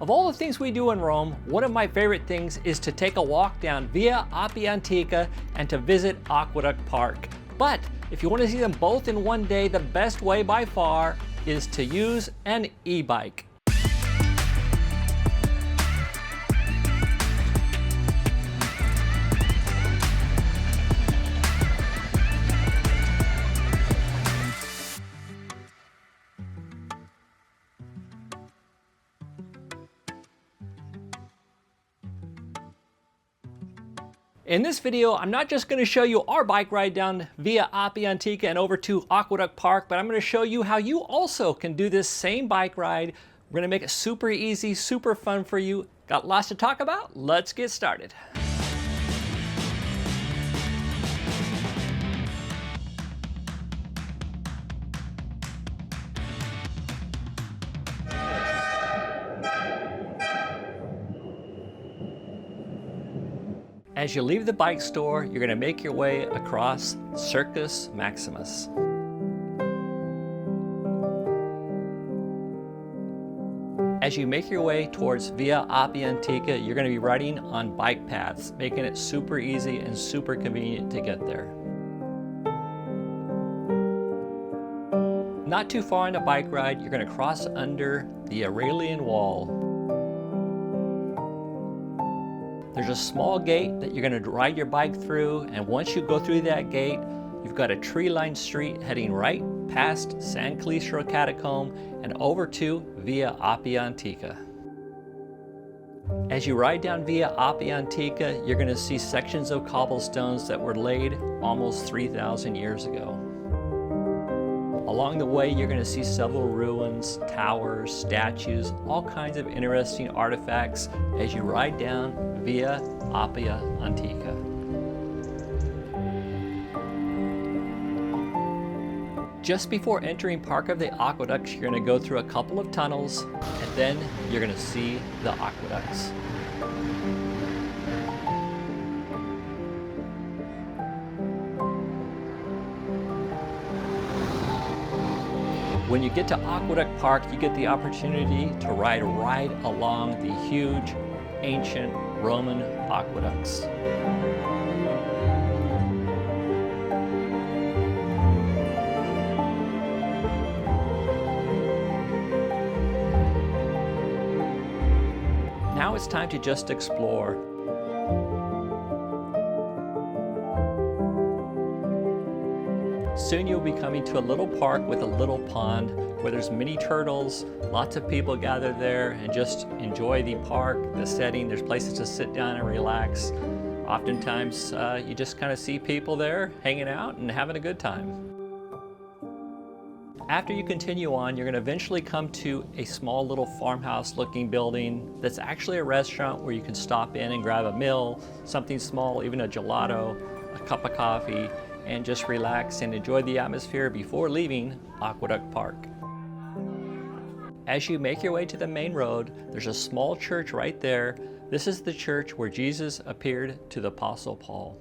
Of all the things we do in Rome, one of my favorite things is to take a walk down Via Appia Antica and to visit Aqueduct Park. But if you want to see them both in one day, the best way by far is to use an e-bike. In this video, I'm not just going to show you our bike ride down Via Appia Antica and over to Aqueduct Park, but I'm going to show you how you also can do this same bike ride. We're going to make it super easy, super fun for you. Got lots to talk about? Let's get started. As you leave the bike store, you're going to make your way across Circus Maximus. As you make your way towards Via Appia Antica, you're going to be riding on bike paths, making it super easy and super convenient to get there. Not too far on a bike ride, you're going to cross under the Aurelian Wall. There's a small gate that you're going to ride your bike through, and once you go through that gate, you've got a tree-lined street heading right past San Calistro Catacomb and over to Via Appia Antica. As you ride down Via Appia Antica, you're going to see sections of cobblestones that were laid almost 3,000 years ago. Along the way, you're going to see several ruins, towers, statues, all kinds of interesting artifacts as you ride down Via Appia Antica. Just before entering Park of the Aqueducts, you're going to go through a couple of tunnels, and then you're going to see the aqueducts. When you get to Aqueduct Park, you get the opportunity to ride right along the huge, ancient Roman aqueducts. Now it's time to just explore. Soon you'll be coming to a little park with a little pond where there's many turtles, lots of people gather there and just enjoy the park, the setting. There's places to sit down and relax. Oftentimes you just kind of see people there hanging out and having a good time. After you continue on, you're going to eventually come to a small little farmhouse looking building that's actually a restaurant where you can stop in and grab a meal, something small, even a gelato, a cup of coffee, and just relax and enjoy the atmosphere before leaving Aqueduct Park. As you make your way to the main road, there's a small church right there. This is the church where Jesus appeared to the Apostle Paul.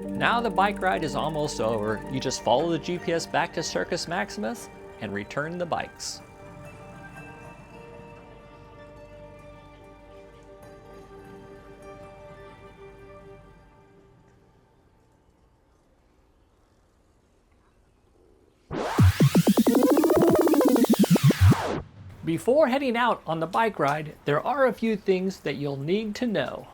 Now the bike ride is almost over. You just follow the GPS back to Circus Maximus and return the bikes. Before heading out on the bike ride, there are a few things that you'll need to know.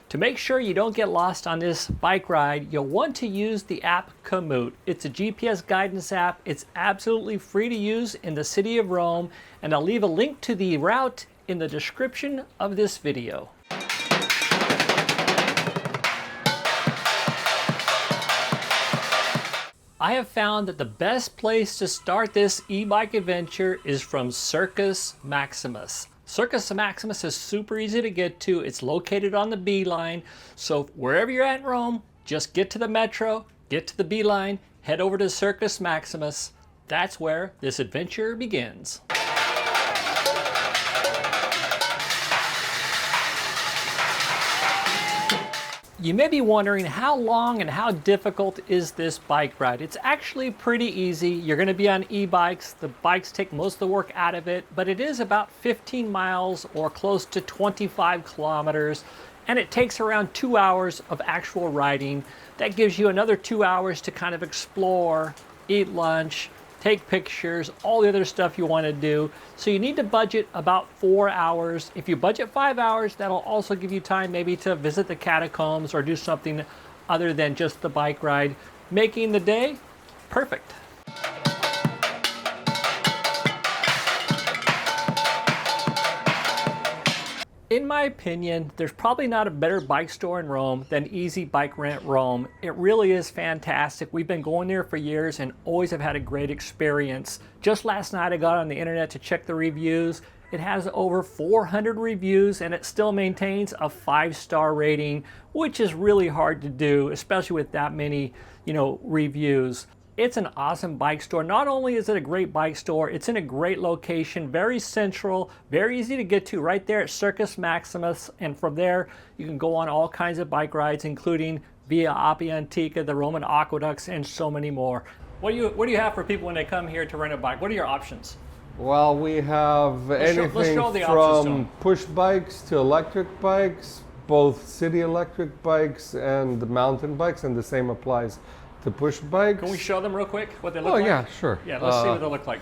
To make sure you don't get lost on this bike ride, you'll want to use the app Komoot. It's a GPS guidance app. It's absolutely free to use in the city of Rome, and I'll leave a link to the route in the description of this video. I have found that the best place to start this e-bike adventure is from Circus Maximus. Circus Maximus is super easy to get to. It's located on the B line. So wherever you're at in Rome, just get to the metro, get to the B line, head over to Circus Maximus. That's where this adventure begins. You may be wondering how long and how difficult is this bike ride. It's actually pretty easy. You're going to be on e-bikes. The bikes take most of the work out of it, but it is about 15 miles or close to 25 kilometers, and it takes around 2 hours of actual riding. That gives you another 2 hours to kind of explore, eat lunch, take pictures, all the other stuff you want to do. So you need to budget about 4 hours. If you budget 5 hours, that'll also give you time maybe to visit the catacombs or do something other than just the bike ride, making the day perfect. In my opinion, there's probably not a better bike store in Rome than Easy Bike Rent Rome. It really is fantastic. We've been going there for years and always have had a great experience. Just last night I got on the internet to check the reviews. It has over 400 reviews and it still maintains a 5-star rating, which is really hard to do, especially with that many, reviews. It's an awesome bike store. Not only is it a great bike store, it's in a great location, very central, very easy to get to right there at Circus Maximus. And from there, you can go on all kinds of bike rides, including via Appia Antica, the Roman Aqueducts, and so many more. What do you have for people when they come here to rent a bike? What are your options? Well, we have anything from push bikes to electric bikes, both city electric bikes and mountain bikes, and the same applies to push bikes. Can we show them real quick what they look like? Oh yeah, sure. Yeah, let's see what they look like.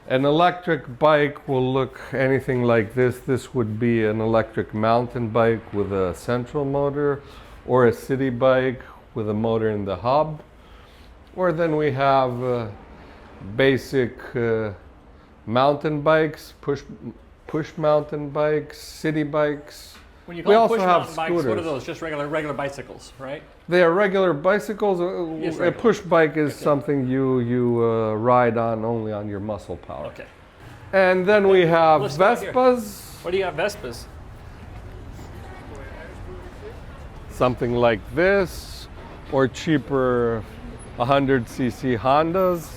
An electric bike will look anything like this. This would be an electric mountain bike with a central motor, or a city bike with a motor in the hub. Or then we have basic mountain bikes, push mountain bikes, city bikes. When you call push mountain bikes, what are those? Just regular bicycles, right? They are regular bicycles. A push bike is something you ride on only on your muscle power. Okay. And then we have Vespas. What do you have, Vespas? Something like this, or cheaper 100cc Hondas.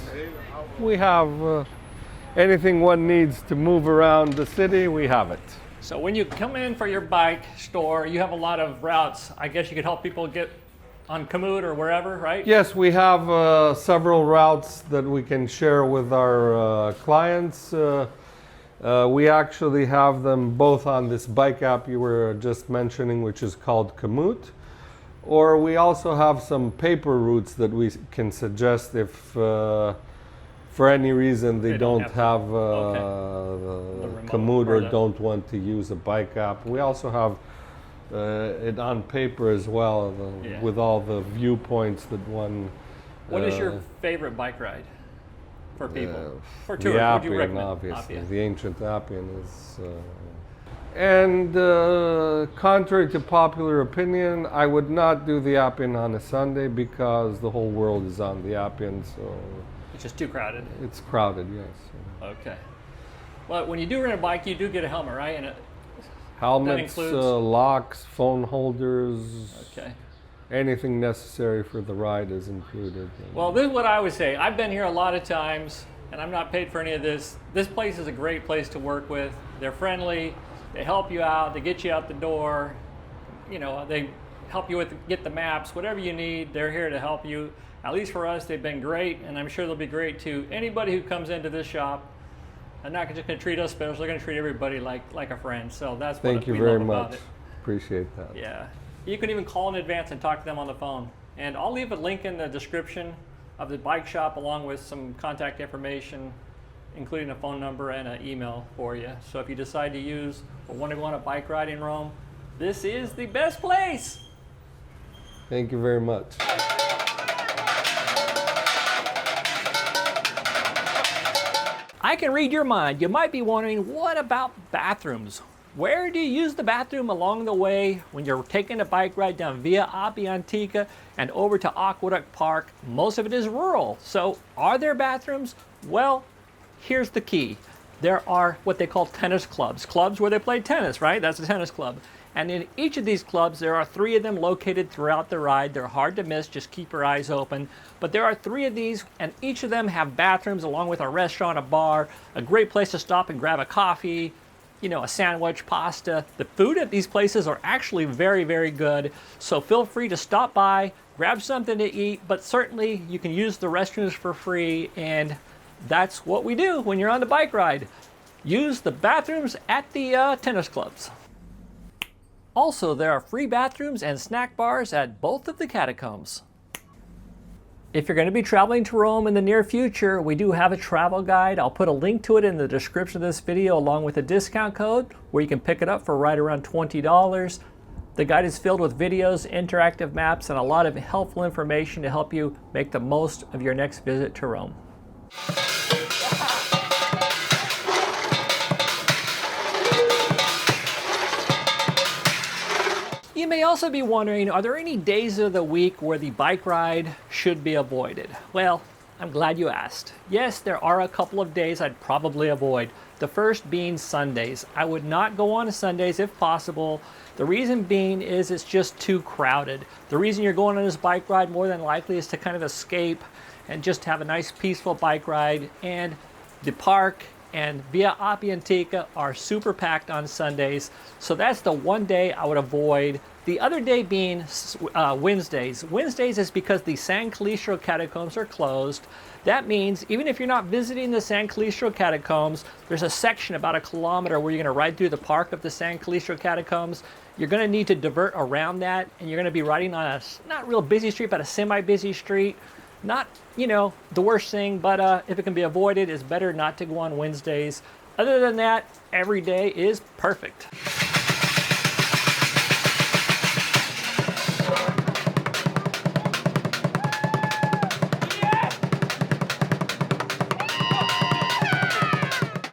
We have anything one needs to move around the city, we have it. So when you come in for your bike store, you have a lot of routes. I guess you could help people get on Komoot or wherever, right? Yes, we have several routes that we can share with our clients. We actually have them both on this bike app you were just mentioning, which is called Komoot. Or we also have some paper routes that we can suggest if for any reason they don't have Komoot or don't want to use a bike app. We also have it on paper as well, with all the viewpoints that one... What is your favorite bike ride for people? For the tours, would you Appian, recommend? obviously. Appia. The ancient Appian is... And contrary to popular opinion, I would not do the Appian on a Sunday because the whole world is on the Appian, so... It's just too crowded. It's crowded, yes. Okay. Well, when you do rent a bike, you do get a helmet, right? And helmets, locks, phone holders. Okay. Anything necessary for the ride is included. Well, this is what I would say. I've been here a lot of times, and I'm not paid for any of this. This place is a great place to work with. They're friendly. They help you out. They get you out the door. They help you get the maps. Whatever you need, they're here to help you. At least for us, they've been great, and I'm sure they'll be great to anybody who comes into this shop. They're not just going to treat us special. They're going to treat everybody like a friend. So that's what we love about it. Thank you very much. Appreciate that. Yeah. You can even call in advance and talk to them on the phone. And I'll leave a link in the description of the bike shop along with some contact information, including a phone number and an email for you. So if you decide to use or want to go on a bike ride in Rome, this is the best place. Thank you very much. I can read your mind. You might be wondering, what about bathrooms? Where do you use the bathroom along the way when you're taking a bike ride down via Appia Antica and over to Aqueduct Park? Most of it is rural. So are there bathrooms? Well, here's the key. There are what they call tennis clubs. Clubs where they play tennis, right? That's a tennis club. And in each of these clubs, there are 3 of them located throughout the ride. They're hard to miss, just keep your eyes open. But there are 3 of these, and each of them have bathrooms along with a restaurant, a bar, a great place to stop and grab a coffee, you know, a sandwich, pasta. The food at these places are actually very, very good. So feel free to stop by, grab something to eat, but certainly you can use the restrooms for free, and that's what we do when you're on the bike ride. Use the bathrooms at the tennis clubs. Also, there are free bathrooms and snack bars at both of the catacombs. If you're going to be traveling to Rome in the near future, we do have a travel guide. I'll put a link to it in the description of this video along with a discount code where you can pick it up for right around $20. The guide is filled with videos, interactive maps, and a lot of helpful information to help you make the most of your next visit to Rome. You may also be wondering, are there any days of the week where the bike ride should be avoided? Well, I'm glad you asked. Yes, there are a couple of days I'd probably avoid. The first being Sundays. I would not go on Sundays if possible. The reason being is it's just too crowded. The reason you're going on this bike ride more than likely is to kind of escape and just have a nice peaceful bike ride. And the park and Via Appia Antica are super packed on Sundays. So that's the one day I would avoid. The other day being Wednesdays. Wednesdays is because the San Calistro catacombs are closed. That means even if you're not visiting the San Calistro catacombs, there's a section about 1 kilometer where you're going to ride through the park of the San Calistro catacombs. You're going to need to divert around that, and you're going to be riding on a not real busy street, but a semi-busy street. Not, you know, the worst thing, but if it can be avoided, it's better not to go on Wednesdays. Other than that, every day is perfect.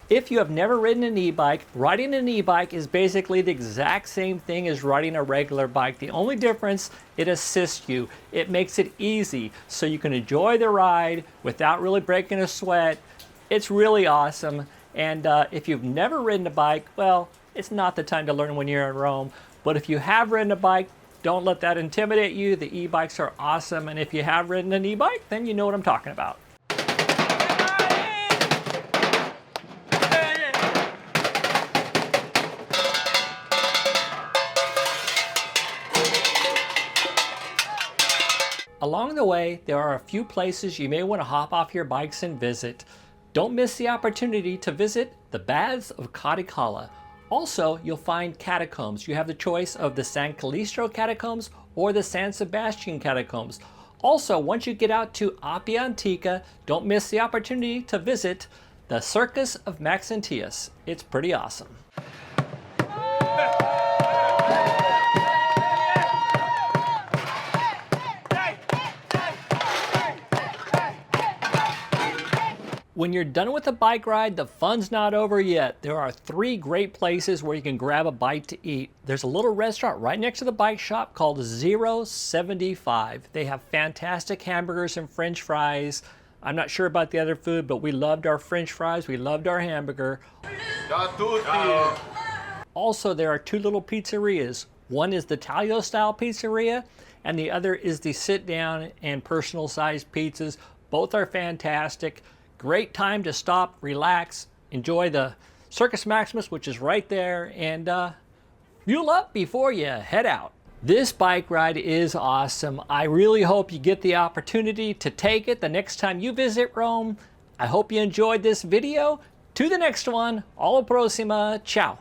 If you have never ridden an e-bike, riding an e-bike is basically the exact same thing as riding a regular bike. The only difference, it assists you. It makes it easy so you can enjoy the ride without really breaking a sweat. It's really awesome. And if you've never ridden a bike, well, it's not the time to learn when you're in Rome. But if you have ridden a bike, don't let that intimidate you. The e-bikes are awesome. And if you have ridden an e-bike, then you know what I'm talking about. Along the way, there are a few places you may want to hop off your bikes and visit. Don't miss the opportunity to visit the Baths of Caracalla. Also, you'll find catacombs. You have the choice of the San Calistro catacombs or the San Sebastian catacombs. Also, once you get out to Appia Antica, don't miss the opportunity to visit the Circus of Maximus. It's pretty awesome. When you're done with the bike ride, the fun's not over yet. There are 3 great places where you can grab a bite to eat. There's a little restaurant right next to the bike shop called 075. They have fantastic hamburgers and French fries. I'm not sure about the other food, but we loved our French fries. We loved our hamburger. Also, there are 2 little pizzerias. One is the Taglio-style pizzeria, and the other is the sit-down and personal-sized pizzas. Both are fantastic. Great time to stop, relax, enjoy the Circus Maximus, which is right there, and fuel up before you head out. This bike ride is awesome. I really hope you get the opportunity to take it the next time you visit Rome. I hope you enjoyed this video. To the next one, alla prossima, ciao.